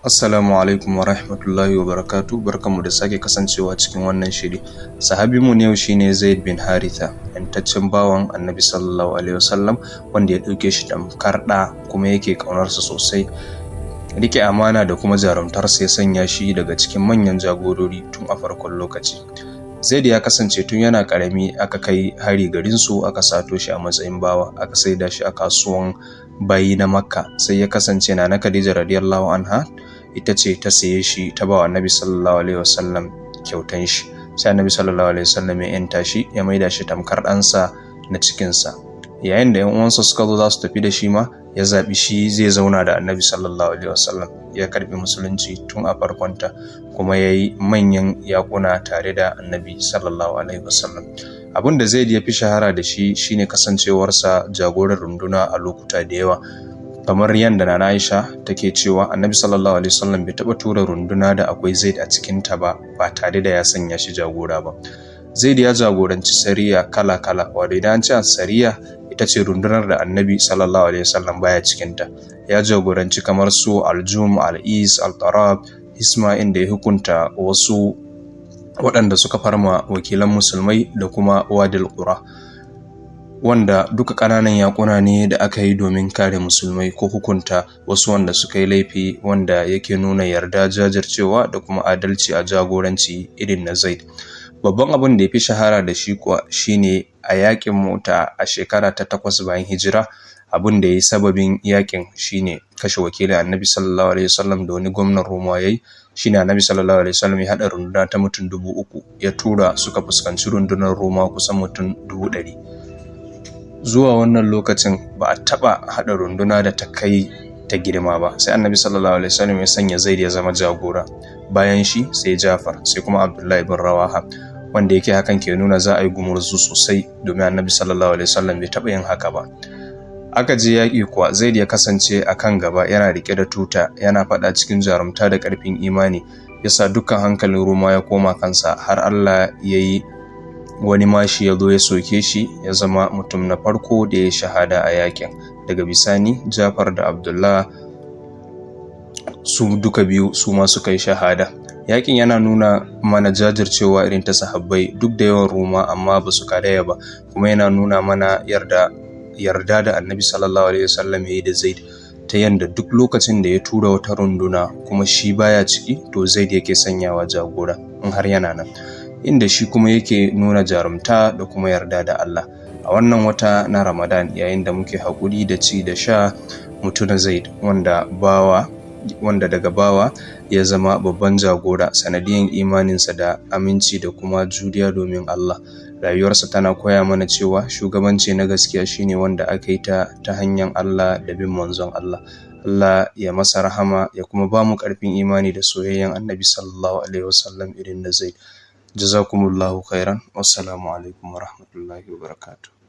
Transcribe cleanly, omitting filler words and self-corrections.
Assalamu alaikum wa rahmatullahi wa barakatuh. Barkanmu da sake kasancewa cikin wannan shiri. Sahabinmu ne yau shine Zaid bin Haritha, yantaccen bawan Annabi sallallahu alaihi wasallam wanda ya dauke shi tamkar da kuma yake kaunarsa sosai. Rike amana da kuma jarumtarsa ya sanya shi daga cikin manyan jagorori tun a farkon lokaci. Zaid ya kasance tun yana karami aka kai hari garin su, aka sato shi a matsayin bawa, aka saida shi a kasuwan bayi na Makka. Sai ya kasance na Khadija radiyallahu anha ita ce ta saye shi ta bawa Annabi sallallahu alaihi wasallam kyautan shi. Sai Annabi sallallahu alaihi wasallam ya yanta shi, ya maida shi tamkar ɗansa na cikinsa. Yayin da ƴan uwansa suka zo za su tafi da shi ma, ya zabi shi zai zauna da Annabi sallallahu alaihi wasallam. Ya karbi musulunci tun a farkonta, kuma yayi manyan yakuna tare da Annabi sallallahu alaihi wasallam. Abin da Zaid ya fi shahara da shi shine kasancewarsa jagoran runduna a lokuta da yawa. Kamar yadda Nana Aisha take cewa Annabi sallallahu alaihi wasallam bai taba tura runduna da akwai Zaid a cikin ta ba tare da ya sanya shi jagora ba. Zaid ya jagoranci sariya kala-kala, wanda idan an ce sariya ita ce rundunar da Annabi sallallahu alaihi wasallam baya cikin ta. Ya jagoranci kamar su Al-Jum, Al-Is, Al-Tarab, Isma'il da ya hukunta wasu waɗanda suka farma wakilan musulmai da kuma Wadil Qura, wanda duka ƙananan yakuna ne da aka yi domin kare musulmai ko hukunta wasu wanda suka yi laifi, wanda yake nuna yarda, jajircewa da kuma adalci a jagoranci irin na Zaid. Babban abin da ya fi shahara da shi kuwa shine a yakin Mota a shekara ta 8 bayan hijira. Abin da ya yi sababin yakin shine kashe wakilin Annabi sallallahu alaihi wasallam da wani gwamnan Roma yayi. Shine Annabi sallallahu alaihi wasallam ya hada runduna ta mutum 3,000 ya tura suka fuskanci rundunar Roma kusan mutum 100,000. Zuwa wannan lokacin ba a taba hada runduna da ta kai ta girma ba. Sai Annabi sallallahu alaihi wasallam ya sanya Zaid ya zama jagora, bayan shi sai Jafar, sai kuma Abdullahi bin Rawaha, wanda yake hakan ke nuna za a yi gumurzu sosai, domin Annabi sallallahu alaihi wasallam bai taba yin haka ba. Aka je yaƙi kuwa, Zaid ya kasance a kan gaba, yana rike da tuta, yana faɗa cikin jarumta da ƙarfin imani. Yasa dukkan hankalin Roma ya koma kansa, har Allah ya yi wani mashi ya zo ya soke shi, ya zama mutum na farko da ya shahada a yakin. Daga bisani Jafar da Abdullah su duka biyu su ma suka yi shahada. Yakin yana nuna mana jajircewa irin ta sahabbai duk da yawan Roma, amma ba su karaya ba, kuma yana nuna mana yarda da Annabi sallallahu alaihi wasallam yayi da Zaid, ta yanda duk lokacin da ya tura wata runduna kuma shi baya ciki, to Zaid yake sanyawa jagora in har yana nan, inda shi kuma yake nuna jarumta da kuma yarda da Allah. A wannan wata na Ramadan, yayin da muke haƙuri da ci da sha, mutuna Zaid wanda daga bawa ya zama babban jagora sanadiyan imaninsa da aminci da kuma juriya domin Allah. Rayuwarsa tana koya mana cewa shugabanci na gaskiya shine wanda aka yi ta hanyar Allah da bin manzon Allah. Allah ya masa rahama, ya kuma ba mu ƙarfin imani da soyayyen Annabi sallallahu alaihi wasallam irin na Zaid. Jazakumullahu khairan. Wassalamu alaikum wa rahmatullahi wa barakatuh.